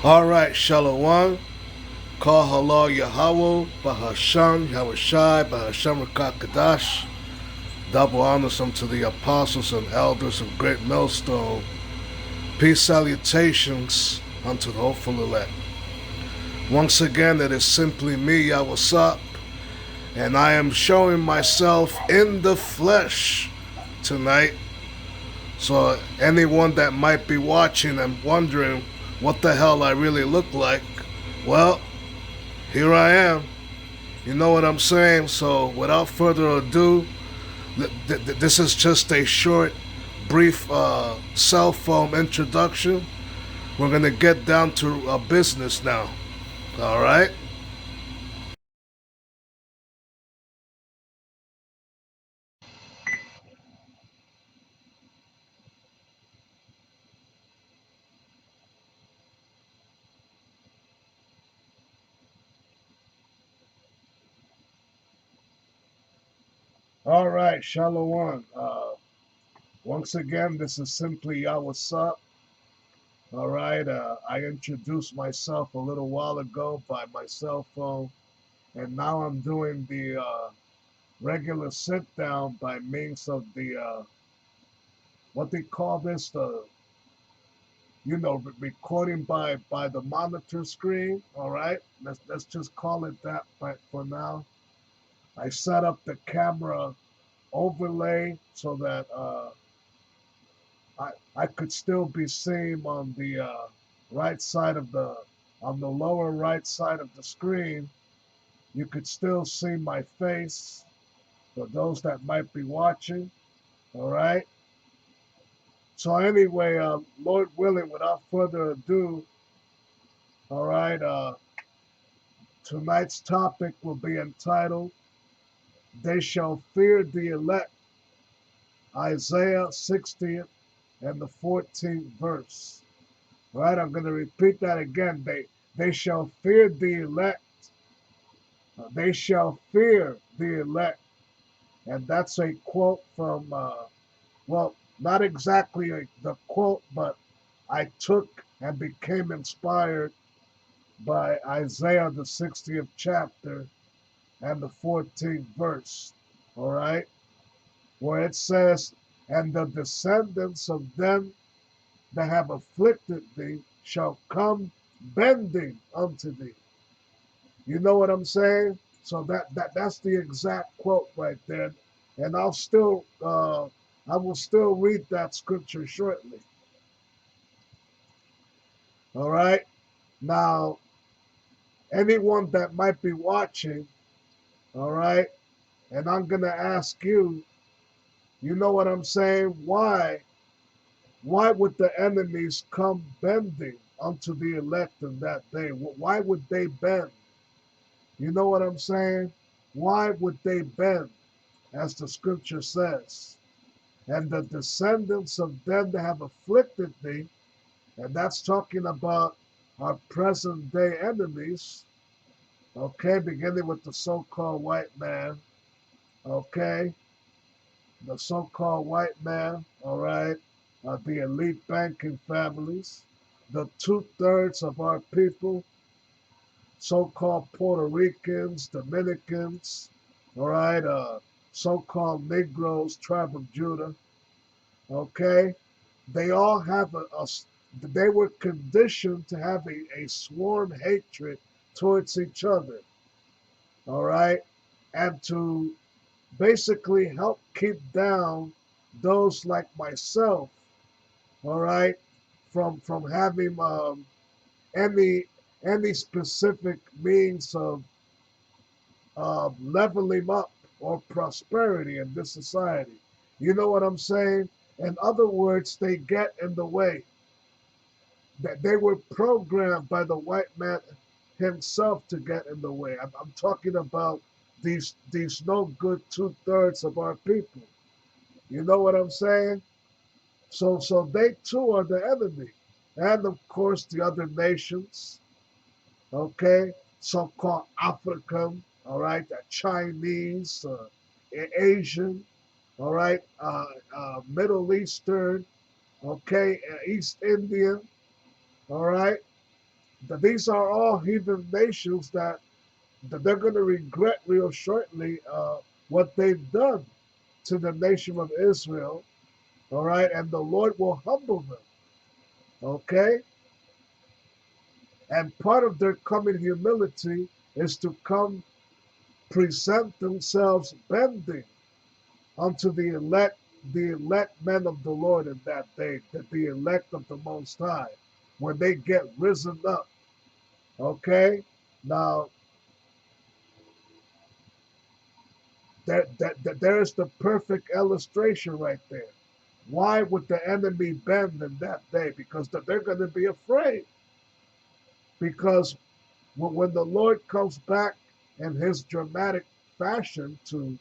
All right, Shalom. Call halal Yahweh, Bahasham, Yahushai, Bahasham Rakakadash. Double honors unto the apostles and elders of Great Millstone. Peace salutations unto the hopeful elect. Once again, it is simply me, Yahweh, and I am showing myself in the flesh tonight. So anyone that might be watching and wondering what the hell I really look like, well, here I am. You know what I'm saying? So without further ado, this is just a short, brief cell phone introduction. We're going to get down to business now. All right? All right, Shalom. Once again, this is simply Yawasop. All right, I introduced myself a little while ago by my cell phone, and now I'm doing the regular sit down by means of the what they call this, the recording by the monitor screen. All right, let's just call it that. But for now, I set up the camera overlay so that I could still be seen on the right side of the on the lower right side of the screen. You could still see my face for those that might be watching. All right. So anyway, Lord willing, without further ado, all right. Tonight's topic will be entitled "They Shall Fear the Elect," Isaiah 60th and the 14th verse. All right, I'm going to repeat that again. They shall fear the elect. They shall fear the elect. And that's a quote from, well, not exactly the quote, but I took and became inspired by Isaiah, the 60th chapter and the 14th verse. All right, where it says, "And the descendants of them that have afflicted thee shall come bending unto thee." You know what I'm saying? So that's the exact quote right there, and I will still read that scripture shortly. All right. Now, anyone that might be watching, all right, and I'm gonna ask you, you know what I'm saying? Why would the enemies come bending unto the elect in that day? Why would they bend? You know what I'm saying? Why would they bend, as the scripture says? And the descendants of them that have afflicted thee, and that's talking about our present day enemies, okay, beginning with the so called white man, okay, the so called white man, all right, the elite banking families, the 2/3 of our people, so called Puerto Ricans, Dominicans, all right, so called Negroes, tribe of Judah, okay, they all have they were conditioned to have a sworn hatred towards each other, all right, and to basically help keep down those like myself, all right, from having any any specific means of leveling up or prosperity in this society. You know what I'm saying? In other words, they get in the way. That they were programmed by the white man himself to get in the way. I'm talking about these no good 2/3 of our people. You know what I'm saying? So they too are the enemy, and of course the other nations. Okay, so-called African, all right, the Chinese, Asian, all right, Middle Eastern, okay, East Indian, all right. these are all heathen nations that they're going to regret real shortly what they've done to the nation of Israel. All right, and the Lord will humble them. Okay, and part of their coming humility is to come present themselves bending unto the elect men of the Lord in that day, that the elect of the Most High, when they get risen up. Okay, now there is the perfect illustration right there. Why would the enemy bend in that day? Because they're going to be afraid. Because when the Lord comes back in his dramatic fashion to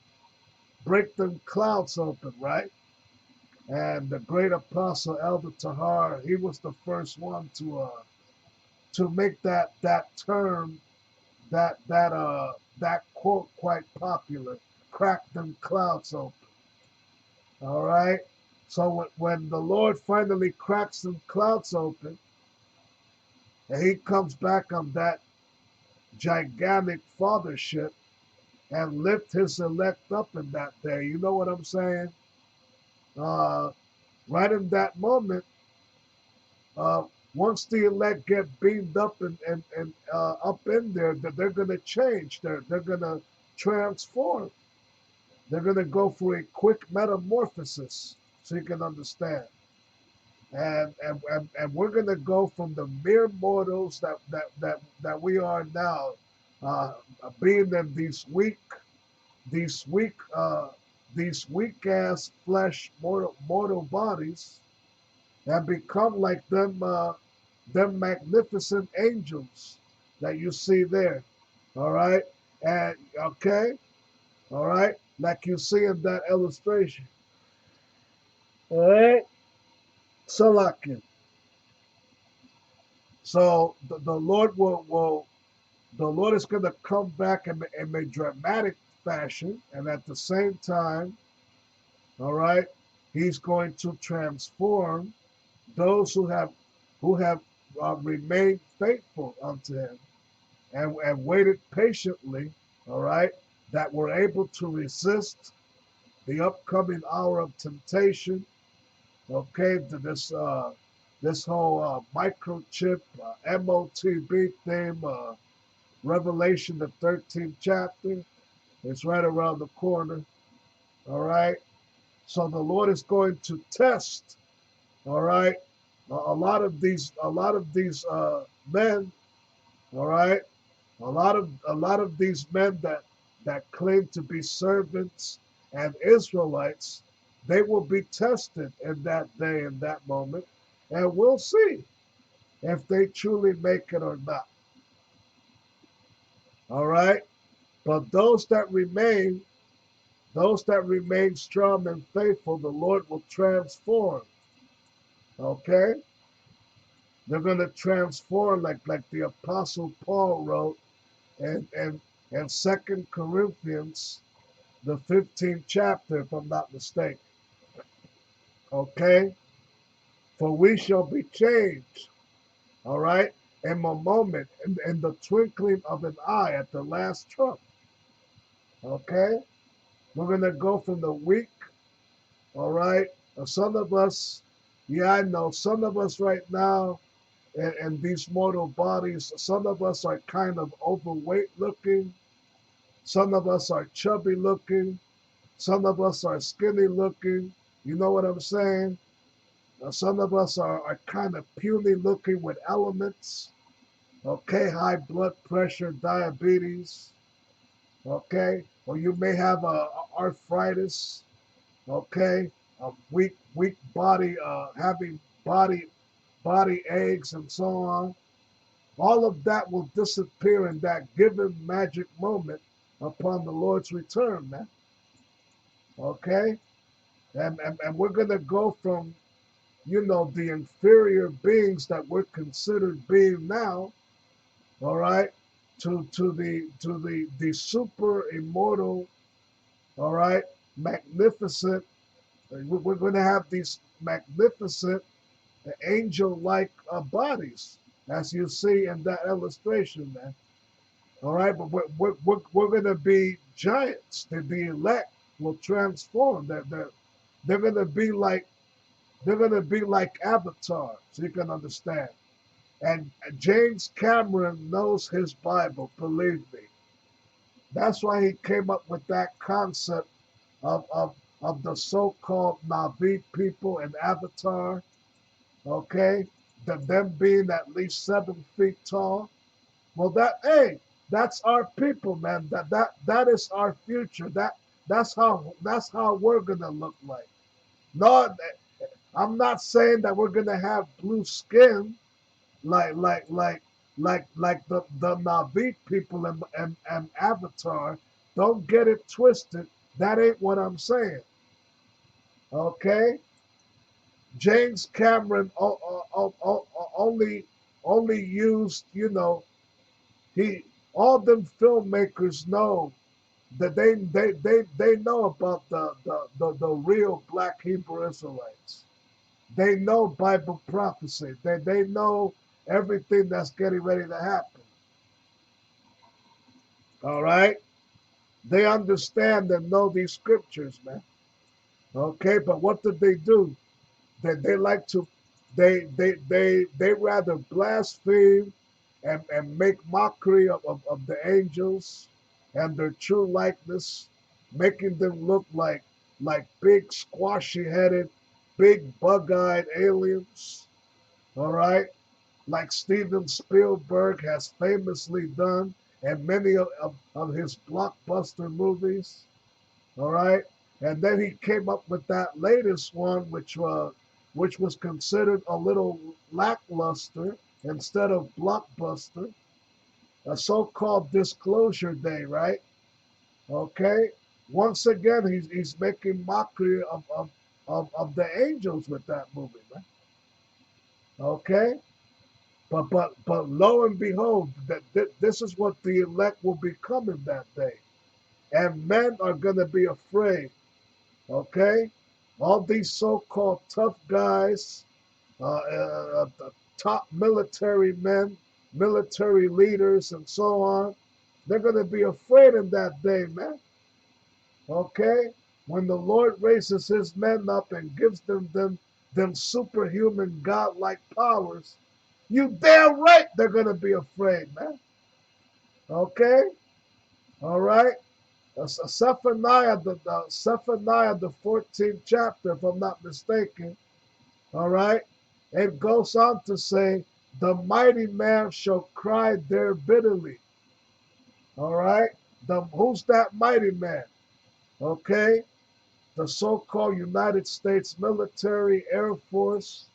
break them clouds open, right? And the great apostle Elder Tahar, he was the first one to make that term, that quote quite popular. Crack them clouds open. All right. So when the Lord finally cracks them clouds open, and he comes back on that gigantic fathership and lift his elect up in that day. You know what I'm saying? Uh, right in that moment, uh, once the elect get beamed up and up in there, that they're going to change. They're going to transform. They're going to go through a quick metamorphosis, so you can understand. And we're going to go from the mere mortals that we are now, uh, being in these weak these weak ass flesh mortal bodies, and become like them magnificent angels that you see there. All right, and okay, all right, like you see in that illustration. All right, Salakin. So the Lord will the Lord is going to come back in a dramatic fashion, and at the same time, all right, He's going to transform those who have remained faithful unto Him and waited patiently, all right, that were able to resist the upcoming hour of temptation. Okay, to this whole microchip MOTB theme. Revelation, the 13th chapter. It's right around the corner. All right. So the Lord is going to test. All right. A lot of these men. All right. A lot of these men that claim to be servants and Israelites, they will be tested in that day, in that moment, and we'll see if they truly make it or not. All right. But those that remain strong and faithful, the Lord will transform. Okay? They're going to transform like the Apostle Paul wrote in 2 Corinthians, the 15th chapter, if I'm not mistaken. Okay? For we shall be changed. All right? In a moment, in the twinkling of an eye at the last trump. Okay? We're going to go from the weak. All right. Some of us, yeah, I know. Some of us right now in these mortal bodies, some of us are kind of overweight looking. Some of us are chubby looking. Some of us are skinny looking. You know what I'm saying? Some of us are kind of puny looking with elements. Okay. High blood pressure, diabetes. Okay. Or you may have arthritis. Okay, a weak body, having body aches and so on. All of that will disappear in that given magic moment upon the Lord's return, man. Okay, and we're gonna go from the inferior beings that we're considered being now, all right, to the super immortal, all right, magnificent. We're going to have these magnificent angel-like bodies. as you see in that illustration, man. All right, but we're going to be giants. The elect will transform. They're going to be like Avatar, so you can understand. And James Cameron knows his Bible, believe me. That's why he came up with that concept of the so-called Navi people and Avatar. Okay, them being at least 7 feet tall. Well, that's our people, man. That is our future. That's how we're gonna look like. No, I'm not saying that we're gonna have blue skin like like like like the Navi people and Avatar. Don't get it twisted. That ain't what I'm saying. Okay, James Cameron only used, he all them filmmakers know that they know about the real black Hebrew Israelites. They know Bible prophecy. They know everything that's getting ready to happen. All right? They understand and know these scriptures, man. Okay, but what did they do? They like to they rather blaspheme and make mockery of the angels and their true likeness, making them look like big squashy headed, big bug eyed aliens. All right, like Steven Spielberg has famously done in many of his blockbuster movies. All right, and then he came up with that latest one, which was considered a little lackluster instead of blockbuster, a so-called Disclosure Day, right? Okay. Once again, he's making mockery of the angels with that movie, man. Okay. But lo and behold, this is what the elect will be coming that day, and men are gonna be afraid. Okay, all these so-called tough guys, top military men, military leaders, and so on, they're gonna be afraid in that day, man. Okay, when the Lord raises His men up and gives them superhuman godlike powers, you damn right they're gonna be afraid, man. Okay, all right. Zephaniah, the 14th chapter, if I'm not mistaken. All right, it goes on to say, "The mighty man shall cry there bitterly." All right, who's that mighty man? Okay, the so-called United States military, Air Force.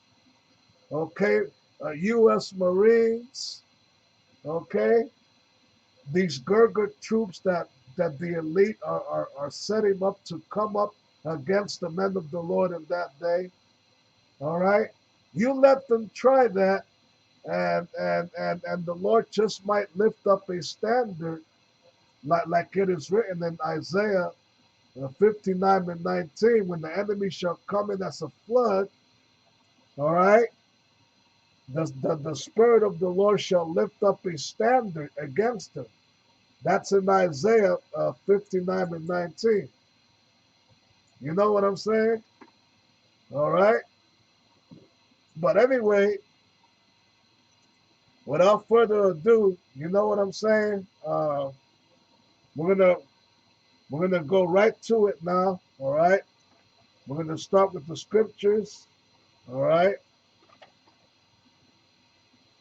Okay, U.S. Marines. Okay, these Gurgur troops that the elite are setting up to come up against the men of the Lord in that day. All right, you let them try that, and the Lord just might lift up a standard, like it is written in Isaiah 59 and 19, when the enemy shall come in as a flood. All right, the Spirit of the Lord shall lift up a standard against him. That's in Isaiah 59 and 19. You know what I'm saying? All right. But anyway, without further ado, you know what I'm saying? We're gonna we're gonna go right to it now. All right. We're gonna start with the scriptures. All right.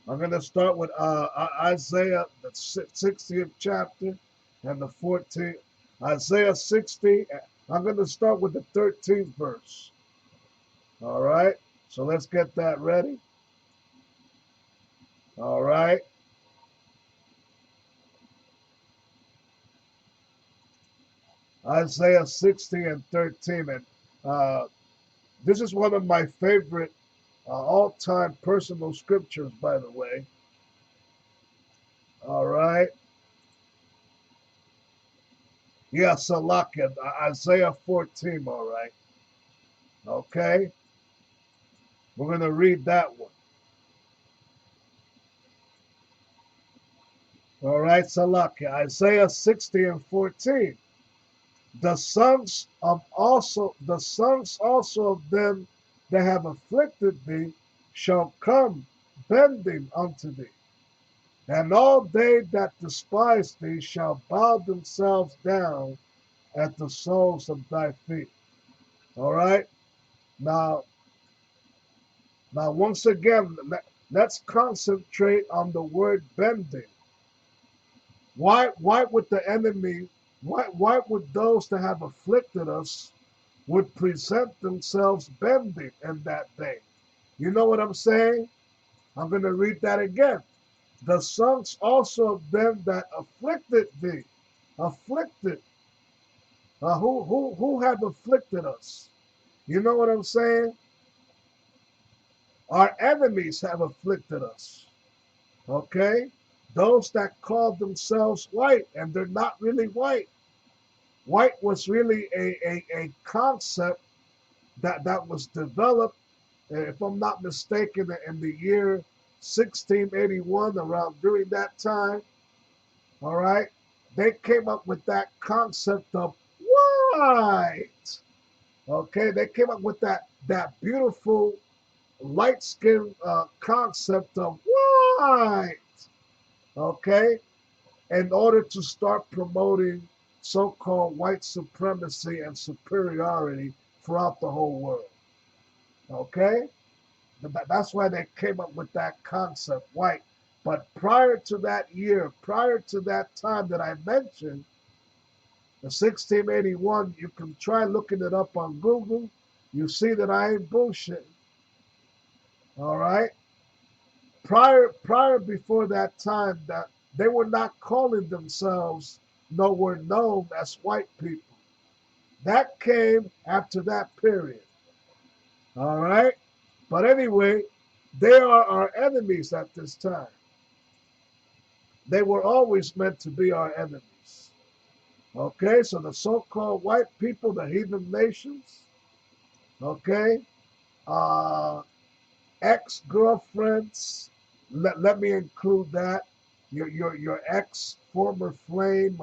I'm gonna start with Isaiah, the 60th chapter, and the 14th. Isaiah 60. I'm gonna start with the 13th verse. All right. So let's get that ready. All right. Isaiah 60 and 13. And uh, this is one of my favorite all-time personal scriptures, by the way. All right. Yeah, Salakia, Isaiah 14. All right. Okay. We're going to read that one. All right, Salakia. Isaiah 60 and 14. The sons also of them that have afflicted thee shall come bending unto thee, and all they that despise thee shall bow themselves down at the soles of thy feet. All right. Now, once again, let's concentrate on the word bending. Why would the enemy? Why would those that have afflicted us would present themselves bending in that day? You know what I'm saying? I'm going to read that again. The sons also of them that afflicted thee, afflicted. Who have afflicted us? You know what I'm saying? Our enemies have afflicted us. Okay? Those that call themselves white and they're not really white. White was really a concept that was developed, if I'm not mistaken, in the year 1681, around during that time. All right? They came up with that concept of white. Okay? They came up with that beautiful light skin concept of white. Okay? In order to start promoting so-called white supremacy and superiority throughout the whole world. Okay? That's why they came up with that concept, white. But prior to that year, prior to that time that I mentioned, the 1681, you can try looking it up on Google. You see that I ain't bullshitting. All right? Prior before that time, that they were not calling themselves nowhere known as white people. That came after that period. All right? But anyway, they are our enemies at this time. They were always meant to be our enemies. Okay, so the so-called white people, the heathen nations, okay, uh, ex-girlfriends, let me include that, your ex, former flame,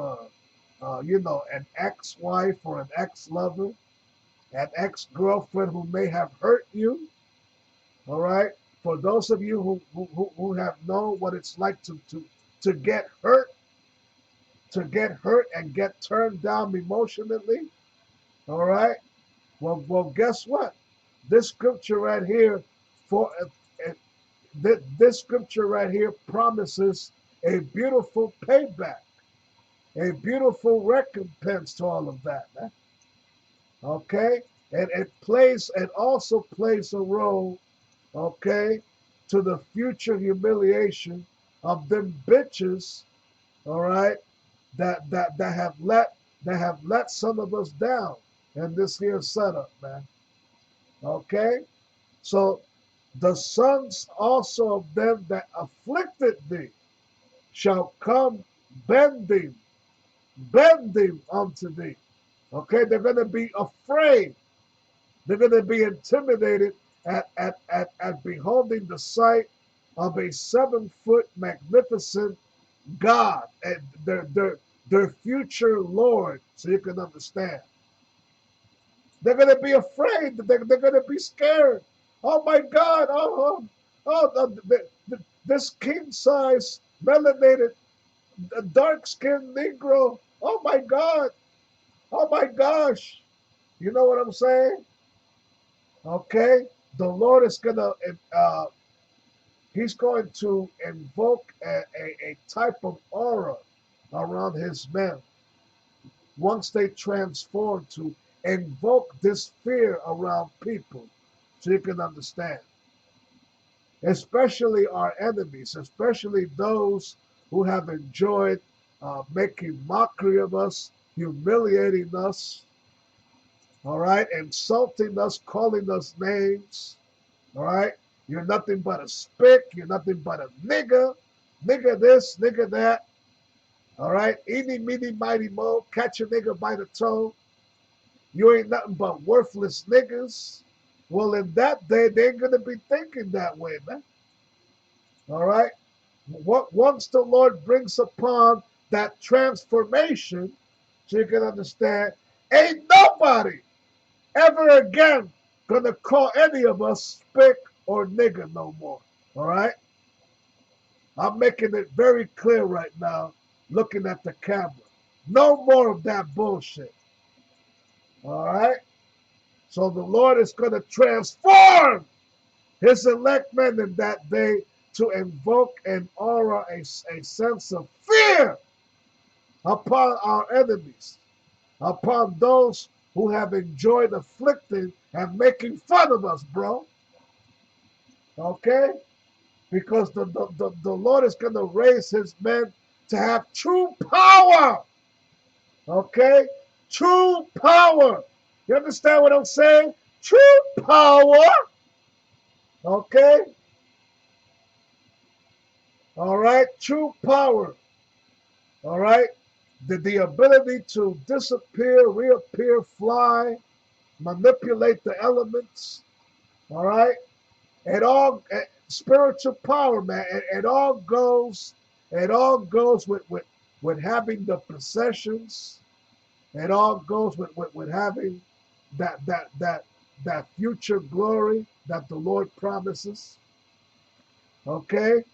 an ex-wife or an ex-lover, an ex-girlfriend who may have hurt you, all right? For those of you who have known what it's like to get hurt, and get turned down emotionally, all right? Well, guess what? This scripture right here, for uh, this scripture right here promises a beautiful payback, a beautiful recompense to all of that, man. Okay, and it also plays a role, okay, to the future humiliation of them bitches, all right, that have let some of us down in this here setup, man. Okay, so the sons also of them that afflicted thee shall come bending, bending unto thee. Okay, they're going to be afraid. They're going to be intimidated at beholding the sight of a 7 foot magnificent God, and their future Lord, so you can understand. They're going to be afraid. They're going to be scared. Oh my God! This king size melanated, dark skinned Negro. Oh my God! Oh my gosh! You know what I'm saying? Okay, the Lord is gonna He's going to invoke a type of aura around His men once they transform, to invoke this fear around people, so you can understand. Especially our enemies, especially those who have enjoyed making mockery of us, humiliating us, all right, insulting us, calling us names, all right. You're nothing but a spick. You're nothing but a nigga. Nigga this, nigga that. All right. Eeny, meeny, mighty mo. Catch a nigga by the toe. You ain't nothing but worthless niggas. Well, in that day, they ain't going to be thinking that way, man. All right. Once the Lord brings upon that transformation, so you can understand, ain't nobody ever again gonna call any of us spick or nigger no more. All right? I'm making it very clear right now, looking at the camera. No more of that bullshit. All right? So the Lord is gonna transform his elect men in that day to invoke an aura, a sense of fear upon our enemies, upon those who have enjoyed afflicting and making fun of us, bro. Okay? Because the Lord is going to raise his men to have true power. Okay? True power. You understand what I'm saying? True power. Okay? All right? True power. All right? The ability to disappear, reappear, fly, manipulate the elements. All right? It all spiritual power, man. It all goes with having the possessions. It all goes with having that future glory that the Lord promises. Okay?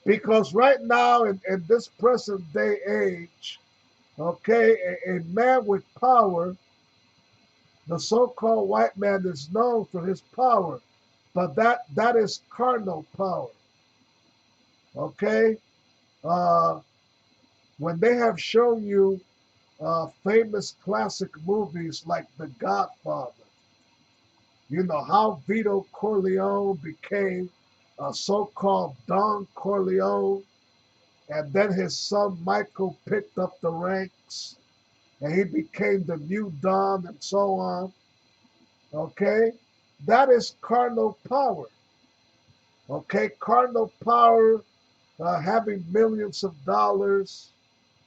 Because right now in this present day age, okay, a man with power, the so-called white man is known for his power, but that is carnal power. Okay? Uh, when they have shown you famous classic movies like The Godfather, you know how Vito Corleone became a so-called Don Corleone, and then his son Michael picked up the ranks, and he became the new Don, and so on. Okay, that is carnal power. Okay, carnal power, having millions of dollars,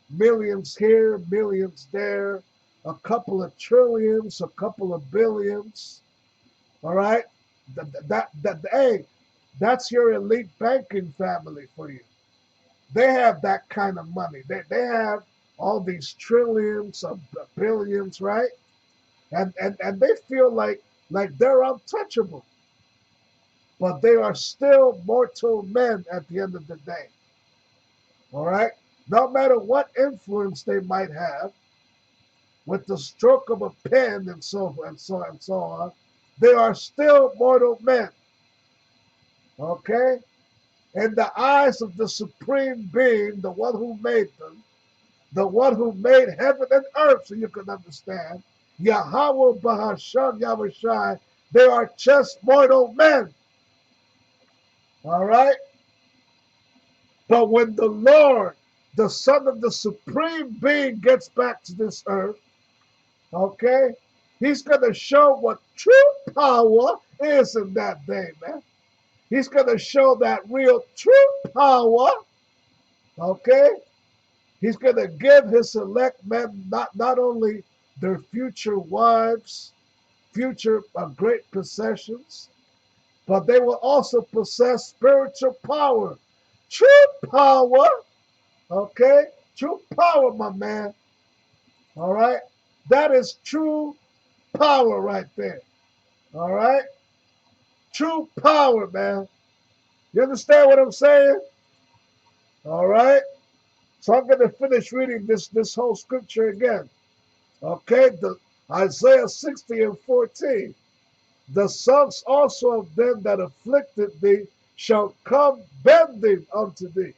millions here, millions there, a couple of trillions, a couple of billions. All right, hey, that's your elite banking family for you. They have that kind of money. They have all these trillions of billions, right? And they feel like they're untouchable, but they are still mortal men at the end of the day. All right, no matter what influence they might have, with the stroke of a pen and so on, they are still mortal men. Okay? In the eyes of the supreme being, the one who made them, the one who made heaven and earth, so you can understand, Yahweh Bahasham Yahushai, they are just mortal men. All right? But when the Lord, the Son of the supreme being, gets back to this earth, okay? He's going to show what true power is in that day, man. He's going to show that real true power, okay? He's going to give his elect men not only their future wives, future great possessions, but they will also possess spiritual power. True power, okay? True power, my man, all right? That is true power right there. All right? True power, man. You understand what I'm saying? All right? So I'm going to finish reading this whole scripture again. Okay? The Isaiah 60 and 14. The sons also of them that afflicted thee shall come bending unto thee,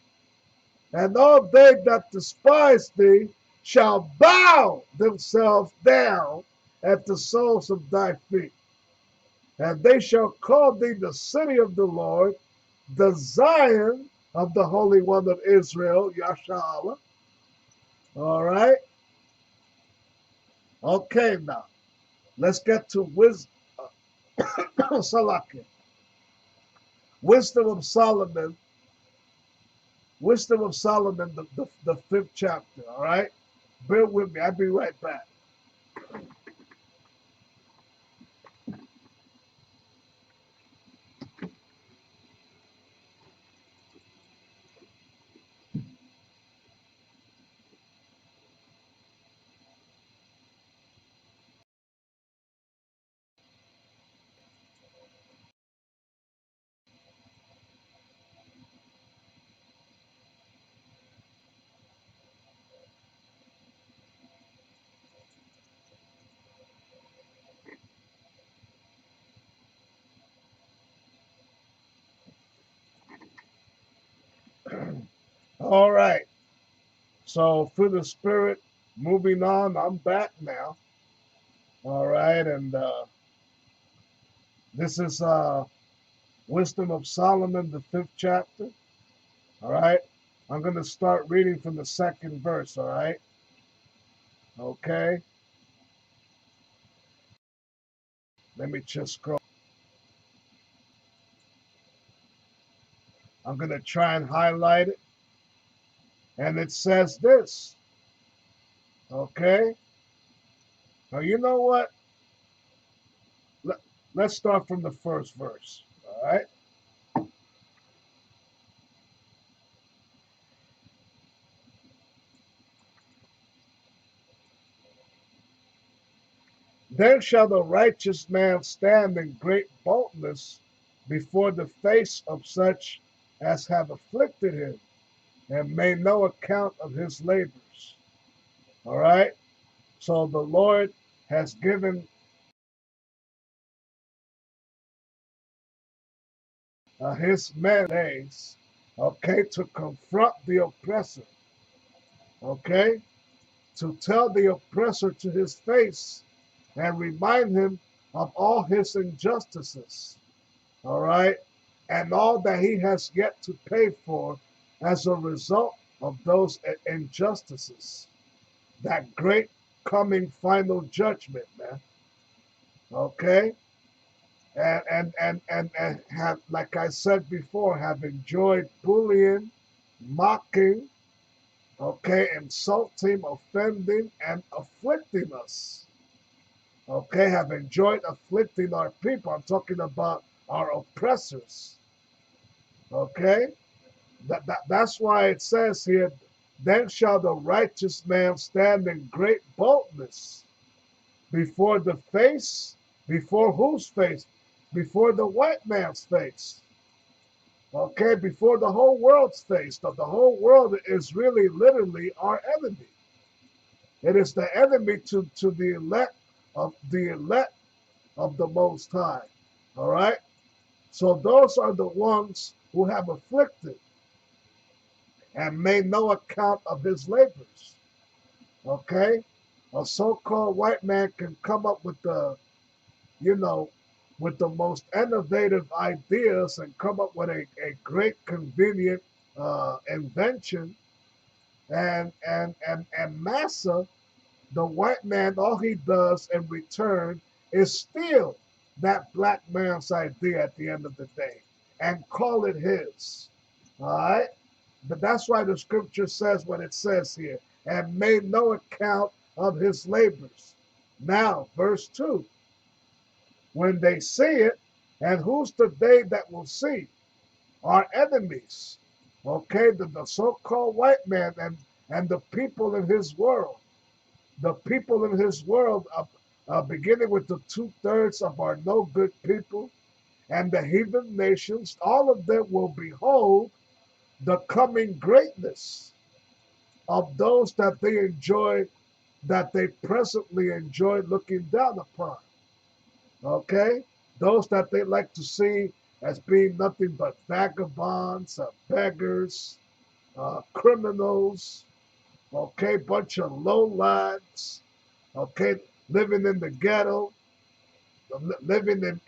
and all they that despise thee shall bow themselves down at the soles of thy feet. And they shall call thee the city of the Lord, the Zion of the Holy One of Israel, Yasha. All right. Okay, now let's get to wisdom. Salakia. Wisdom of Solomon. Wisdom of Solomon, the fifth chapter. All right. Bear with me. I'll be right back. All right. So through the Spirit, moving on, I'm back now. All right. And this is Wisdom of Solomon, the 5th chapter. All right. I'm going to start reading from the 2nd verse. All right. Okay. Let me just scroll. I'm going to try and highlight it. And it says this. Okay. Now, you know what? Let's start from the first verse. All right. Then shall the righteous man stand in great boldness before the face of such as have afflicted him, and made no account of his labors. All right. So the Lord has given his men days, okay, to confront the oppressor, okay, to tell the oppressor to his face and remind him of all his injustices, all right, and all that he has yet to pay for as a result of those injustices. That great coming final judgment, man. Okay? And have, like I said before, have enjoyed bullying, mocking, okay, insulting, offending, and afflicting us. Okay, have enjoyed afflicting our people. I'm talking about our oppressors. Okay, that's why it says here, then shall the righteous man stand in great boldness before the face, before whose face? Before the white man's face. Okay, before the whole world's face. The whole world is really literally our enemy. It is the enemy to the elect of the Most High. All right. So those are the ones who have afflicted and made no account of his labors. Okay? A so-called white man can come up with you know, with the most innovative ideas and come up with a great convenient invention. And massa, the white man, all he does in return is steal that black man's idea at the end of the day and call it his. All right? But that's why the scripture says what it says here, and made no account of his labors. Now, verse 2, when they see it, and who's the they that will see? Our enemies. Okay, the so-called white man and the people in his world. The people in his world, beginning with the 2/3 of our no good people and the heathen nations, all of them will behold the coming greatness of those that they enjoy, that they presently enjoy looking down upon. Okay? Those that they like to see as being nothing but vagabonds, beggars, criminals, okay, bunch of low lives, okay, living in the ghetto, living in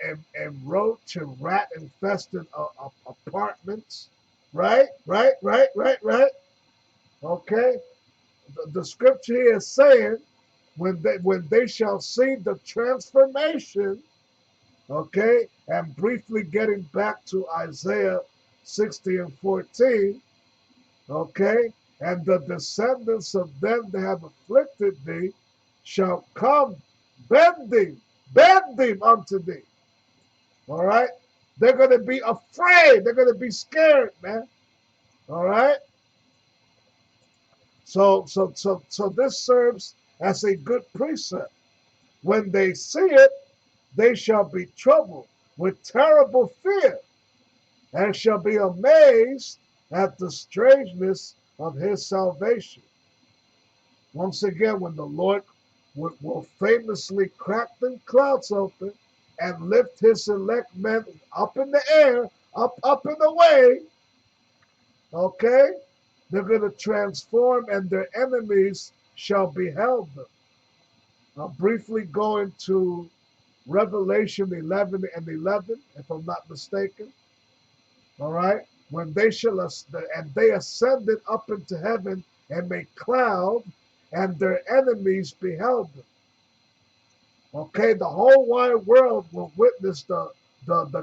roach and rat infested apartments, right. Okay, the scripture here is saying when they shall see the transformation, okay, and briefly getting back to Isaiah 60 and 14, okay, and the descendants of them that have afflicted thee shall come bending unto thee. All right? They're going to be afraid. They're going to be scared, man. All right? So this serves as a good precept. When they see it, they shall be troubled with terrible fear and shall be amazed at the strangeness of his salvation. Once again, when the Lord will famously crack the clouds open and lift his elect men up in the air, up and away, okay? They're going to transform, and their enemies shall behold them. I'll briefly go into Revelation 11 and 11, if I'm not mistaken. All right? When they shall, and they ascended up into heaven and made cloud, and their enemies beheld them. Okay, the whole wide world will witness the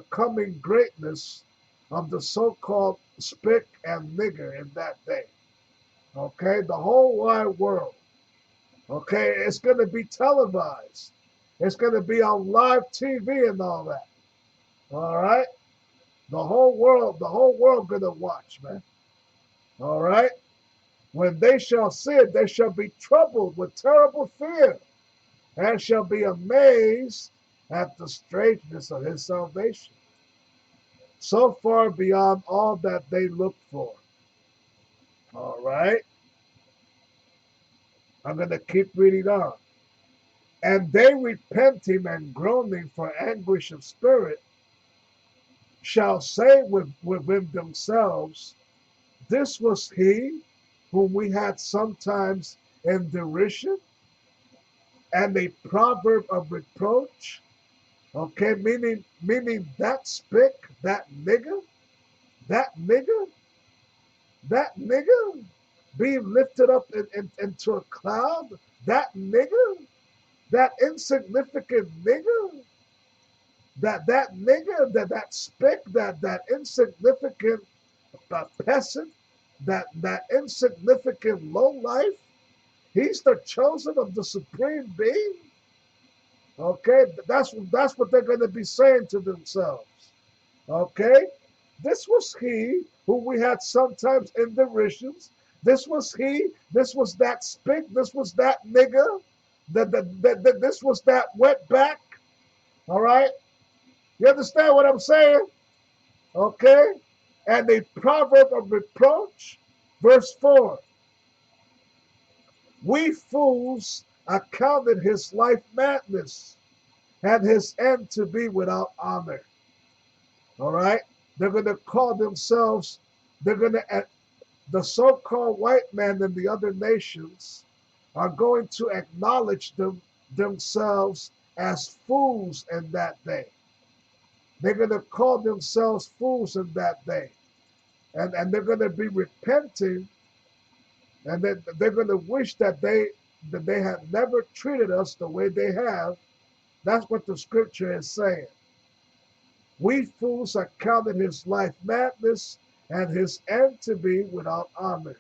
coming greatness of the so-called spick and nigger in that day. Okay, the whole wide world. Okay, it's going to be televised. It's going to be on live TV and all that. All right, the whole world going to watch, man. All right, when they shall see it, they shall be troubled with terrible fear, and shall be amazed at the strangeness of his salvation, so far beyond all that they looked for. All right, I'm going to keep reading on. And they repenting and groaning for anguish of spirit shall say within themselves, this was he whom we had sometimes in derision and a proverb of reproach. Okay, meaning that spick, that nigger, that nigger, that nigger being lifted up into a cloud, that nigger, that insignificant nigger, that nigger, that spick, that insignificant peasant, that insignificant low life, he's the chosen of the supreme being. Okay, that's what they're going to be saying to themselves. Okay, this was he who we had sometimes in derisions. This was he. This was that spick. This was that nigger. This was that wetback. All right, you understand what I'm saying? Okay, and a proverb of reproach, verse 4. We fools accounted his life madness and his end to be without honor. All right, they're going to call themselves. They're going to the so-called white man and the other nations are going to acknowledge themselves as fools in that day. They're going to call themselves fools in that day. And they're going to be repenting, and then they're going to wish that they had never treated us the way they have. That's what the scripture is saying. We fools accounted his life madness and his end to be without honor.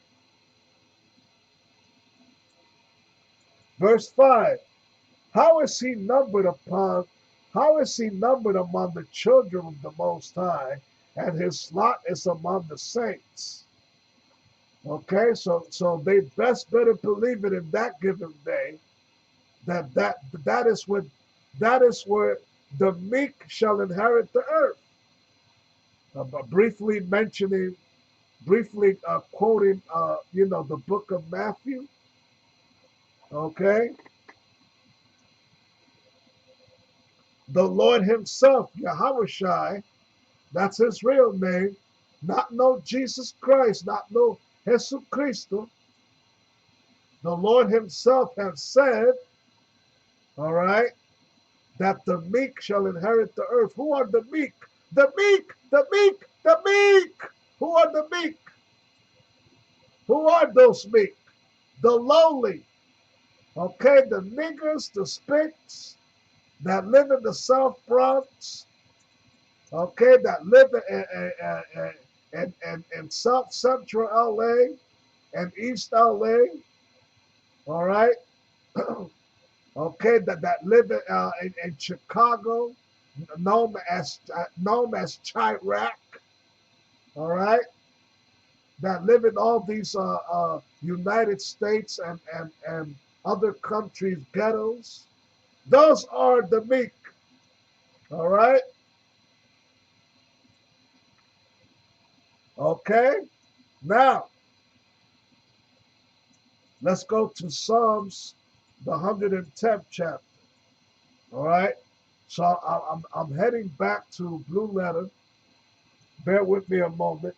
Verse 5. How is he numbered upon how is he numbered among the children of the Most High, and his lot is among the saints? Okay, so they best better believe it in that given day that is where the meek shall inherit the earth. Briefly mentioning, briefly quoting, the book of Matthew. Okay, the Lord Himself, Yahushai, that's His real name, not no Jesus Christ, not no Jesus Christo. The Lord Himself has said, all right, that the meek shall inherit the earth. Who are the meek? The meek, the meek, the meek. Who are the meek? Who are those meek? The lowly. Okay, the niggers, the spicks that live in the South Bronx. Okay, that live in South Central LA and East LA. All right. Okay, that live in Chicago, known as Chirac. All right, that live in all these United States and other countries' ghettos. Those are the meek. All right. Okay. Now let's go to Psalms, the 110th chapter. All right. So I'm heading back to Blue Letter. Bear with me a moment.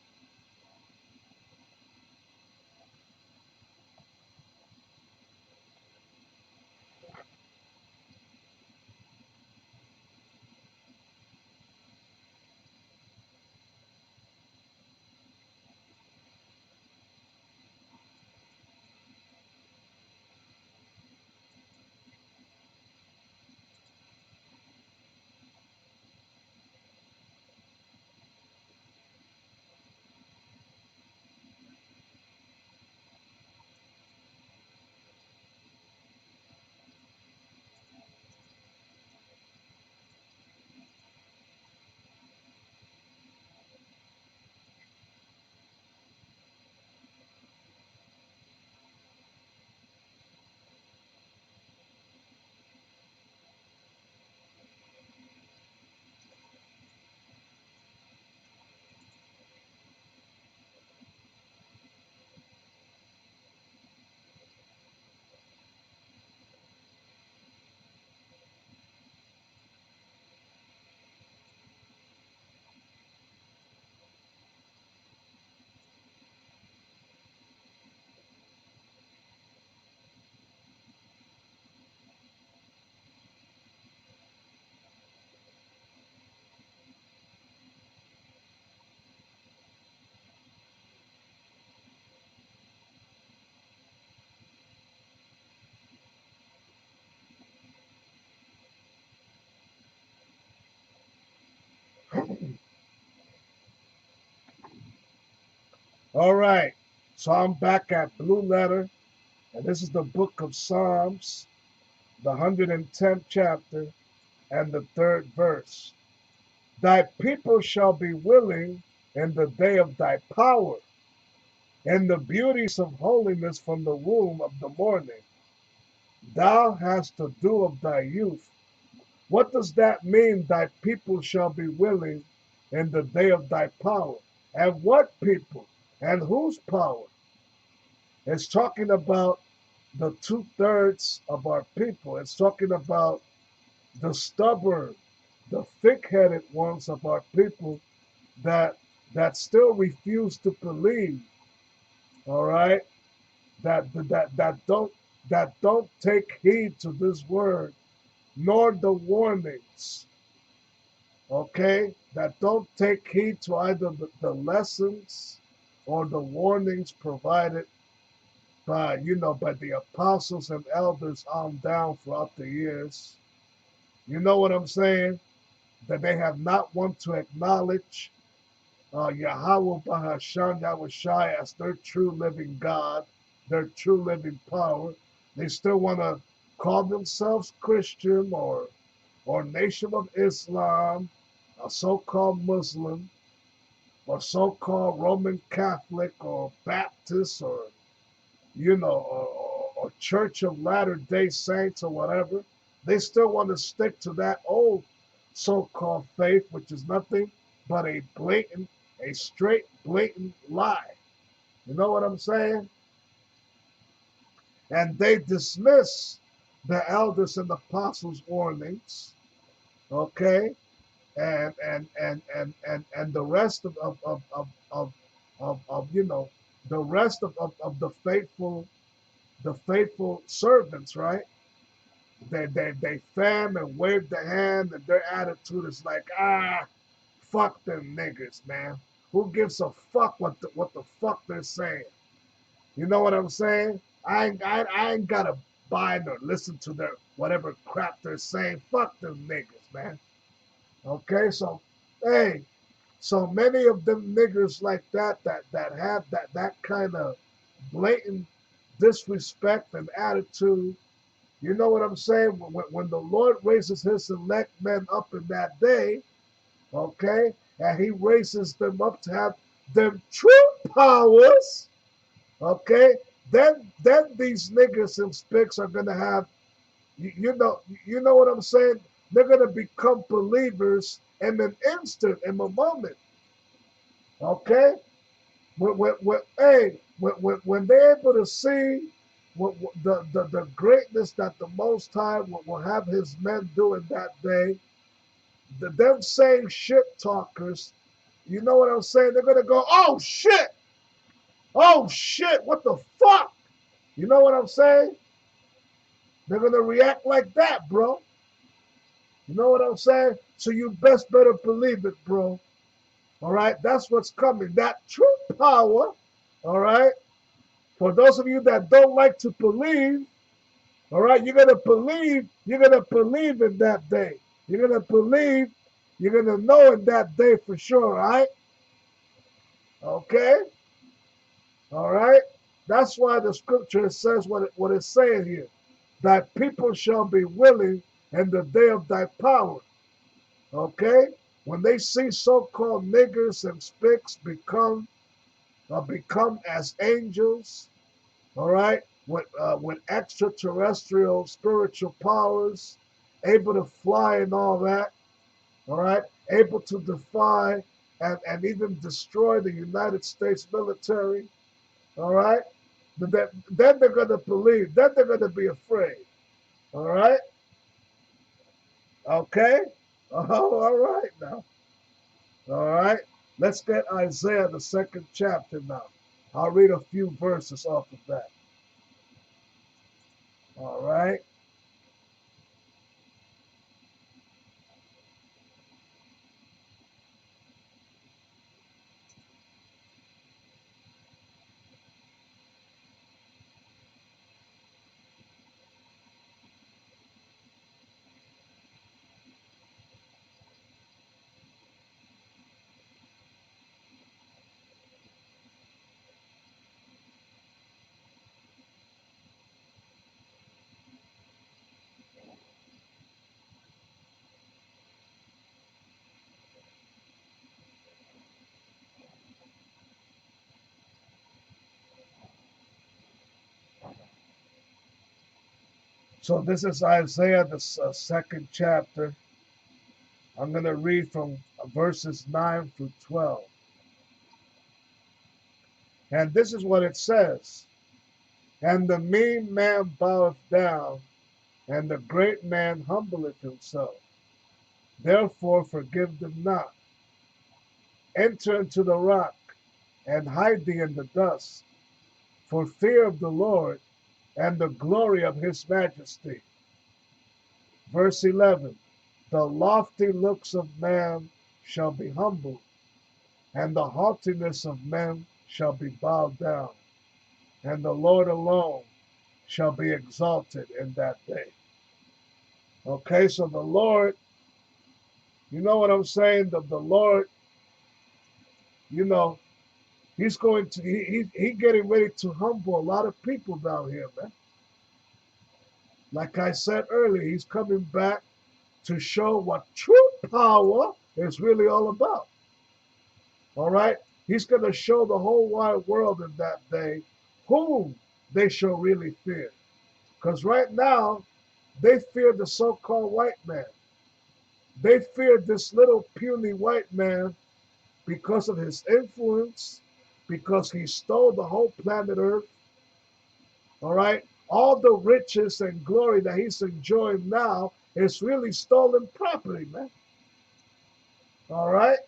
All right. So I'm back at Blue Letter, and this is the book of Psalms, the 110th chapter, and the third verse. Thy people shall be willing in the day of thy power, in the beauties of holiness from the womb of the morning. Thou hast the dew of thy youth. What does that mean? Thy people shall be willing in the day of thy power. And what people? And whose power? It's talking about the 2/3 of our people. It's talking about the stubborn, the thick-headed ones of our people that still refuse to believe. All right, that don't take heed to this word nor the warnings. Okay, that don't take heed to either the lessons or the warnings provided by by the apostles and elders on down throughout the years. You know what I'm saying? That they have not want to acknowledge Yahweh Bahashan Yahushai as their true living God, their true living power. They still want to call themselves Christian or Nation of Islam, a so-called Muslim, or so-called Roman Catholic or Baptist or or Church of Latter-day Saints or whatever. They still want to stick to that old so-called faith, which is nothing but a straight, blatant lie. You know what I'm saying? And they dismiss the elders and apostles' warnings, okay? And the rest of the rest of the faithful servants, right? They fan and wave the hand, and their attitude is like, fuck them niggers, man. Who gives a fuck what the fuck they're saying? You know what I'm saying? I ain't gotta buy or listen to their whatever crap they're saying. Fuck them niggas, man. Okay, so hey, so many of them niggers like that have that kind of blatant disrespect and attitude. You know what I'm saying? When the Lord raises his elect men up in that day, okay, and he raises them up to have them true powers, okay, then these niggas and spicks are gonna have you know what I'm saying? They're gonna become believers in an instant, in a moment. Okay? When they're able to see the greatness that the Most High will have His men do in that day, them same shit talkers, you know what I'm saying? They're gonna go, oh shit, what the fuck? You know what I'm saying? They're gonna react like that, bro. You know what I'm saying? So you best better believe it, bro. All right, that's what's coming. That true power, all right. For those of you that don't like to believe, all right, you're gonna believe. You're gonna believe in that day. You're gonna believe. You're gonna know in that day for sure. All right. Okay. All right. That's why the scripture says what it's saying here. Thy people shall be willing in the day of thy power. Okay. When they see so-called niggers and spicks become as angels, all right, with extraterrestrial spiritual powers, able to fly and all that, all right, able to defy and even destroy the United States military, all right, then they're going to believe, then they're going to be afraid, all right, okay, oh, all right now, all right, let's get Isaiah, the second chapter now. I'll read a few verses off of that, all right. So this is Isaiah, the second chapter. I'm going to read from verses 9 through 12. And this is what it says. And the mean man boweth down, and the great man humbleth himself. Therefore forgive them not. Enter into the rock, and hide thee in the dust, for fear of the Lord, and the glory of his majesty. Verse 11. The lofty looks of man shall be humbled, and the haughtiness of men shall be bowed down, and the Lord alone shall be exalted in that day. Okay, so the Lord, you know what I'm saying? The Lord, you know, he's going to, he getting ready to humble a lot of people down here, man. Like I said earlier, he's coming back to show what true power is really all about. All right? He's going to show the whole wide world in that day whom they shall really fear. Because right now, they fear the so called white man. They fear this little puny white man because of his influence, because he stole the whole planet Earth. All right? All the riches and glory that he's enjoying now is really stolen property, man. All right?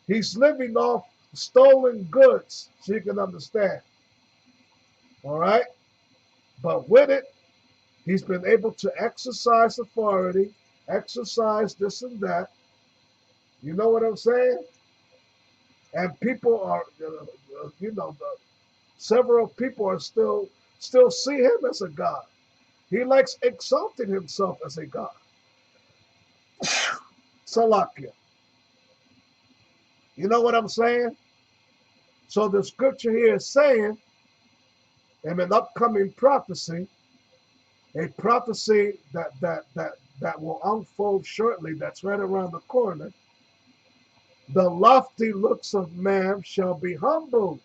He's living off stolen goods, so you can understand. All right? But with it, he's been able to exercise authority, exercise this and that. You know what I'm saying? And people are, several people are still see him as a god. He likes exalting himself as a god. Salakia. You know what I'm saying? So the scripture here is saying, in an upcoming prophecy, a prophecy that will unfold shortly, that's right around the corner. The lofty looks of man shall be humbled,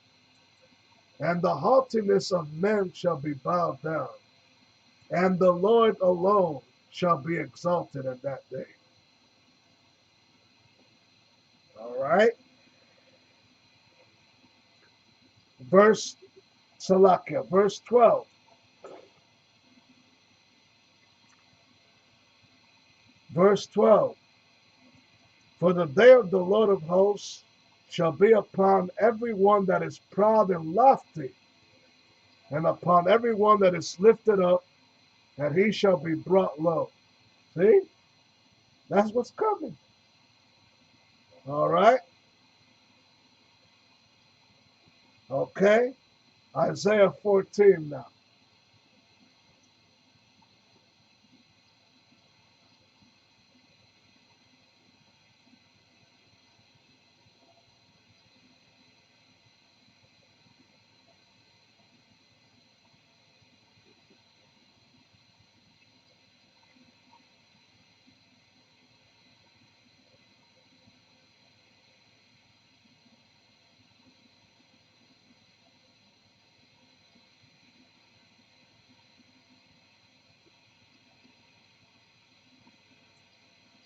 and the haughtiness of men shall be bowed down, and the Lord alone shall be exalted in that day. All right? Verse Salakia, verse 12. Verse 12. For the day of the Lord of hosts shall be upon every one that is proud and lofty, and upon every one that is lifted up, and he shall be brought low. See? That's what's coming. All right? Okay? Isaiah 14 now.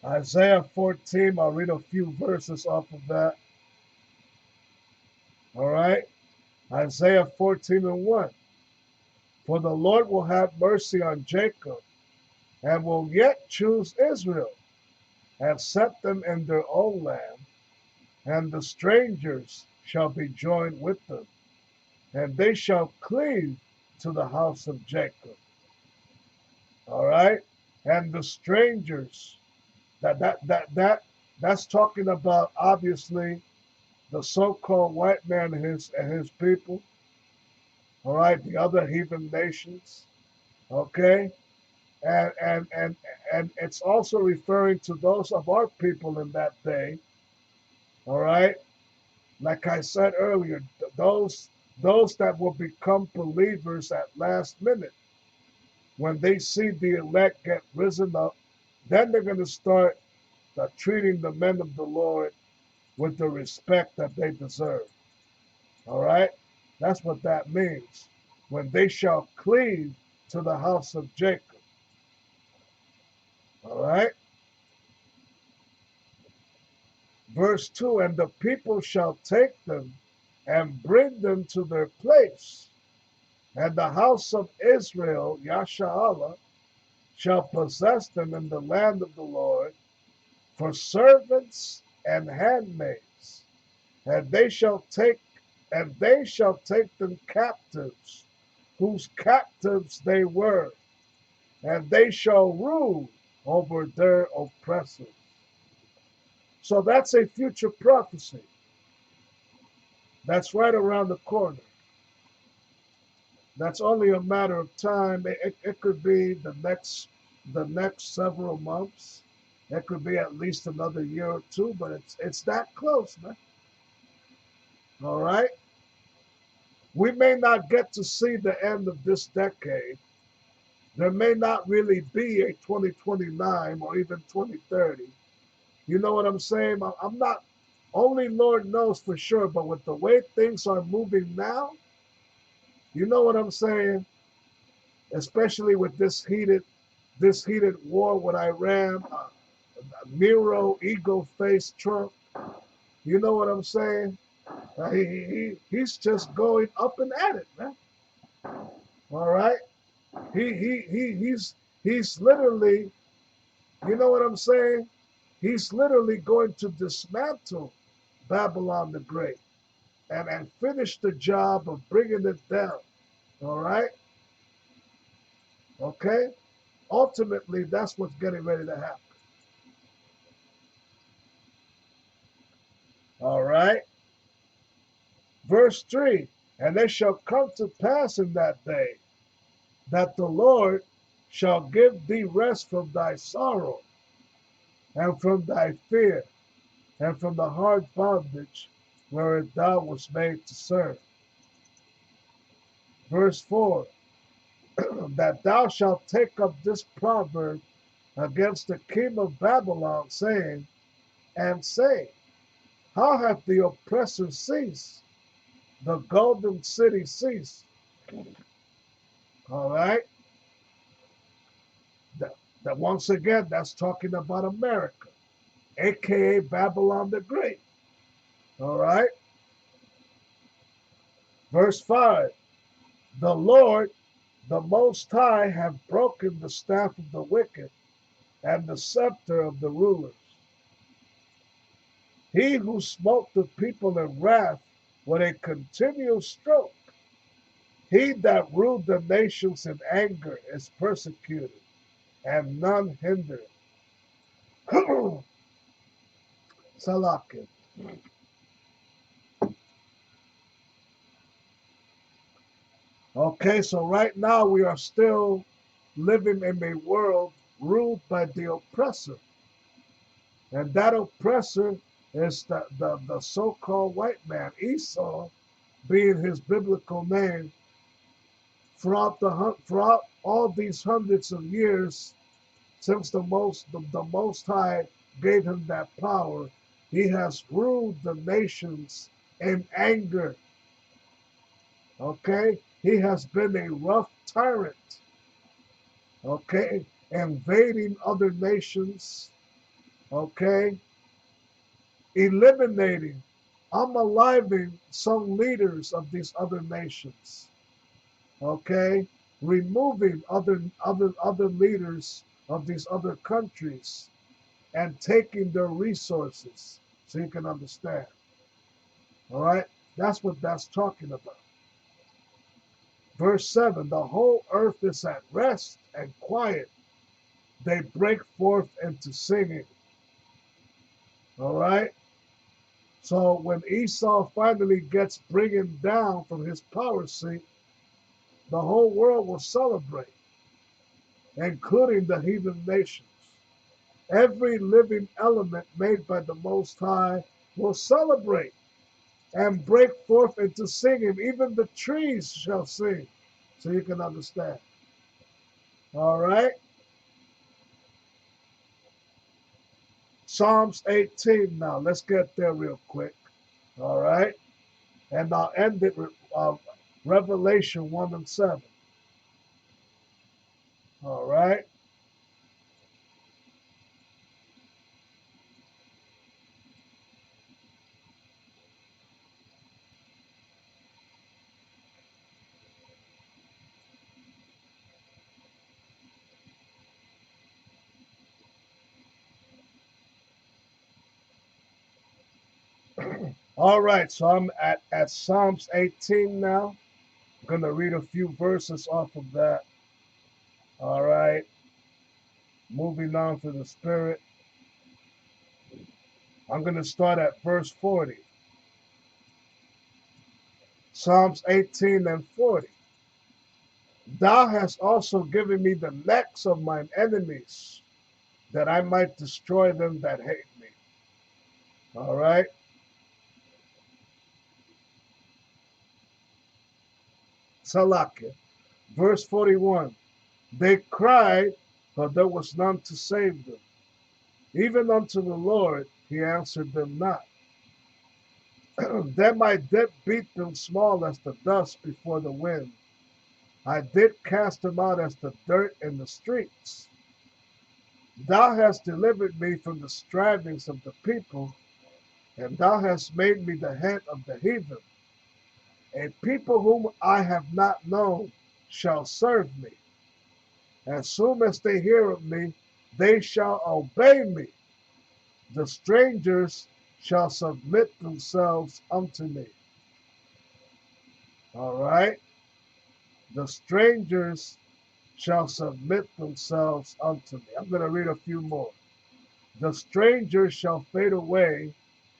Isaiah 14, I'll read a few verses off of that. All right? Isaiah 14 and 1. For the Lord will have mercy on Jacob, and will yet choose Israel, and set them in their own land, and the strangers shall be joined with them, and they shall cleave to the house of Jacob. All right? And the strangers, that's talking about obviously the so-called white man and his people. All right, the other heathen nations. Okay, and it's also referring to those of our people in that day. All right, like I said earlier, those that will become believers at last minute when they see the elect get risen up, then they're going to start treating the men of the Lord with the respect that they deserve. All right? That's what that means. When they shall cleave to the house of Jacob. All right. Verse 2, and the people shall take them and bring them to their place. And the house of Israel, Yasha'Allah, shall possess them in the land of the Lord for servants and handmaids. And they shall take them captives, whose captives they were, and they shall rule over their oppressors. So that's a future prophecy. That's right around the corner. That's only a matter of time. It could be the next several months. It could be at least another year or two, but it's that close, man. All right. We may not get to see the end of this decade. There may not really be a 2029 or even 2030. You know what I'm saying? I'm not, only Lord knows for sure, but with the way things are moving now, you know what I'm saying? Especially with this heated war with Iran, Nero, ego-faced Trump. You know what I'm saying? He's just going up and at it, man. All right. He's literally, you know what I'm saying? He's literally going to dismantle Babylon the Great and finish the job of bringing it down. All right? Okay? Ultimately, that's what's getting ready to happen. All right? Verse 3, and it shall come to pass in that day that the Lord shall give thee rest from thy sorrow and from thy fear and from the hard bondage wherein thou wast made to serve. Verse 4, that thou shalt take up this proverb against the king of Babylon, saying, and say, how hath the oppressor ceased? The golden city ceased. All right? That once again, that's talking about America, aka Babylon the Great. All right? Verse 5, the Lord, the Most High, have broken the staff of the wicked and the scepter of the rulers. He who smote the people in wrath with a continual stroke, he that ruled the nations in anger is persecuted, and none hindered. Salakin. Okay, so right now we are still living in a world ruled by the oppressor. And that oppressor is the so-called white man, Esau being his biblical name. Throughout all these hundreds of years, since the Most High gave him that power, he has ruled the nations in anger. Okay? He has been a rough tyrant. Okay? Invading other nations. Okay? Eliminating, unaliving some leaders of these other nations. Okay? Removing other leaders of these other countries and taking their resources, so you can understand. All right? That's what that's talking about. Verse 7, the whole earth is at rest and quiet. They break forth into singing. All right? So when Esau finally gets bringing down from his power seat, the whole world will celebrate, including the heathen nations. Every living element made by the Most High will celebrate and break forth into singing. Even the trees shall sing, so you can understand. All right? Psalms 18 now. Let's get there real quick. All right? And I'll end it with Revelation 1 and 7. All right? All right, so I'm at Psalms 18 now. I'm going to read a few verses off of that. All right, moving on to the Spirit. I'm going to start at verse 40. Psalms 18 and 40. Thou hast also given me the necks of mine enemies, that I might destroy them that hate me. All right. Salakia. Verse 41. They cried, but there was none to save them. Even unto the Lord he answered them not. Then my dip beat them small as the dust before the wind. I did cast them out as the dirt in the streets. Thou hast delivered me from the strivings of the people, and thou hast made me the head of the heathen. A people whom I have not known shall serve me. As soon as they hear of me, they shall obey me. The strangers shall submit themselves unto me. All right? The strangers shall submit themselves unto me. I'm going to read a few more. The strangers shall fade away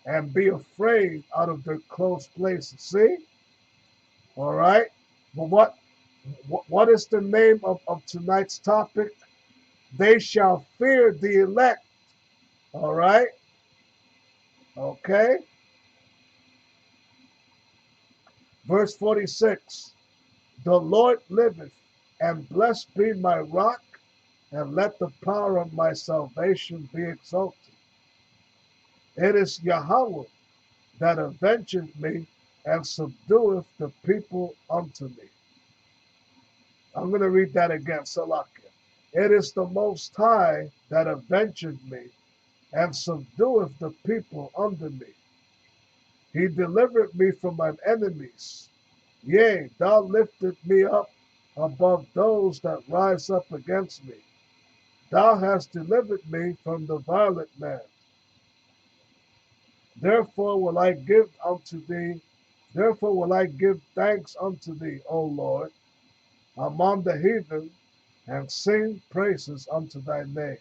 and be afraid out of their close places. See? All right? But what is the name of tonight's topic? They shall fear the elect. All right? Okay? Verse 46. The Lord liveth, and blessed be my rock, and let the power of my salvation be exalted. It is Yahweh that avengeth me, and subdueth the people unto me. I'm going to read that again, Salakia. It is the Most High that avengeth me, and subdueth the people under me. He delivered me from mine enemies. Yea, thou liftest me up above those that rise up against me. Thou hast delivered me from the violent man. Therefore will I give unto thee, therefore will I give thanks unto thee, O Lord, among the heathen, and sing praises unto thy name.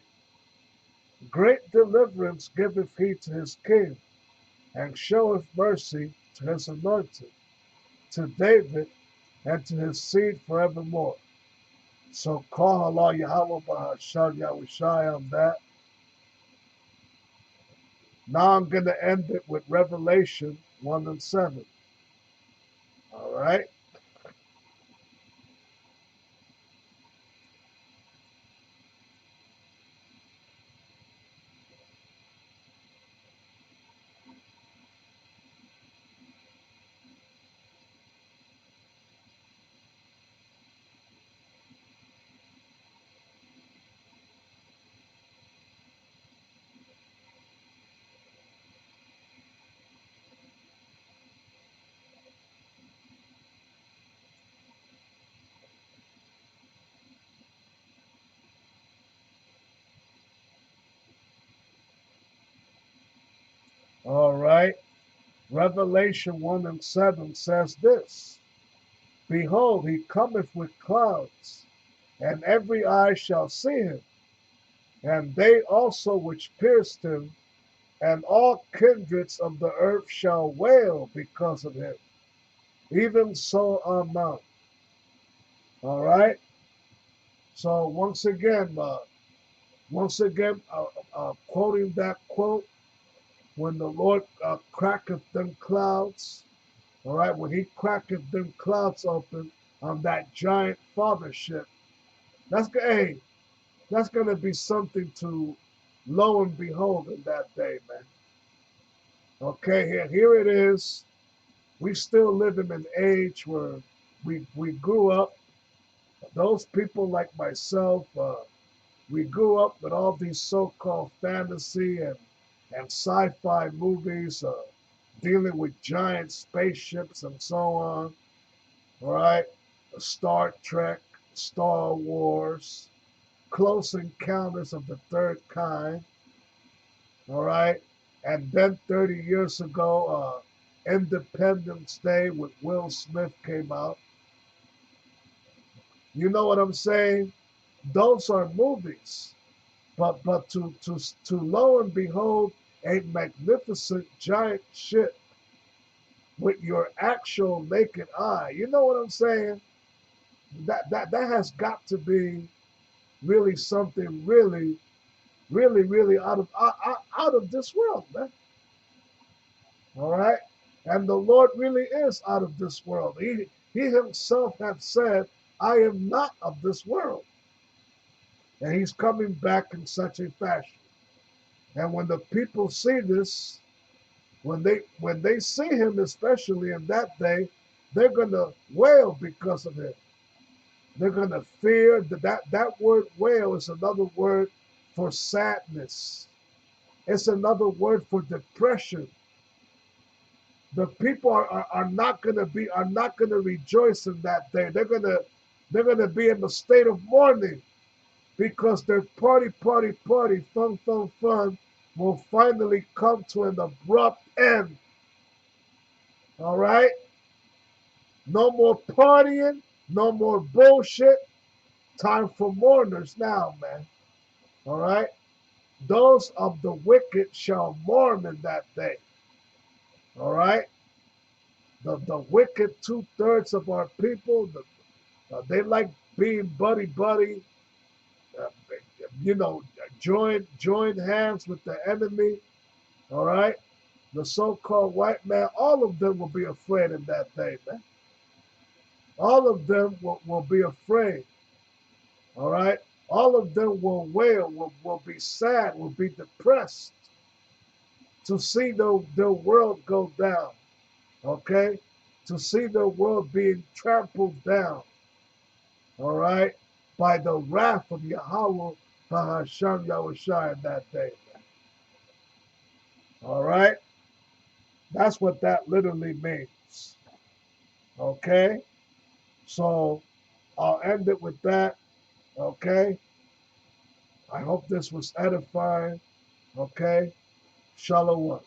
Great deliverance giveth he to his king, and showeth mercy to his anointed, to David, and to his seed forevermore. So call Allah Yahweh Bahashal Yahushai on that. Now I'm going to end it with Revelation 1 and 7. All right. All right. Revelation 1 and 7 says this: Behold, he cometh with clouds, and every eye shall see him, and they also which pierced him, and all kindreds of the earth shall wail because of him. Even so, Amen. All right. So quoting that quote, when the Lord cracketh them clouds, all right, when he cracketh them clouds open on that giant fathership, hey, that's gonna be something to lo and behold in that day, man. Okay, here it is. We still live in an age where we grew up. Those people like myself, we grew up with all these so-called fantasy and sci-fi movies dealing with giant spaceships and so on. All right, Star Trek, Star Wars, Close Encounters of the Third Kind. All right, and then 30 years ago, Independence Day with Will Smith came out. You know what I'm saying? Those are movies. But to lo and behold a magnificent giant ship with your actual naked eye. You know what I'm saying? That has got to be really something really out of this world, man. All right? And the Lord really is out of this world. He himself has said, I am not of this world. And he's coming back in such a fashion. And when the people see this, when they see him, especially in that day, they're gonna wail because of him. They're gonna fear that word wail is another word for sadness. It's another word for depression. The people are not gonna rejoice in that day. They're gonna be in the state of mourning because their party, fun will finally come to an abrupt end. All right? No more partying, no more bullshit. Time for mourners now, man. All right? Those of the wicked shall mourn in that day. All right? The wicked two-thirds of our people, they like being buddy, uh, you know, join hands with the enemy. All right? The so-called white man, all of them will be afraid in that day, man. All of them will be afraid. All right? All of them will wail, will be sad, will be depressed to see their world go down. Okay? To see their world being trampled down. All right? By the wrath of Yahweh Bahasham Yahushua in that day. All right? That's what that literally means. Okay? So I'll end it with that. Okay? I hope this was edifying. Okay? Shalom.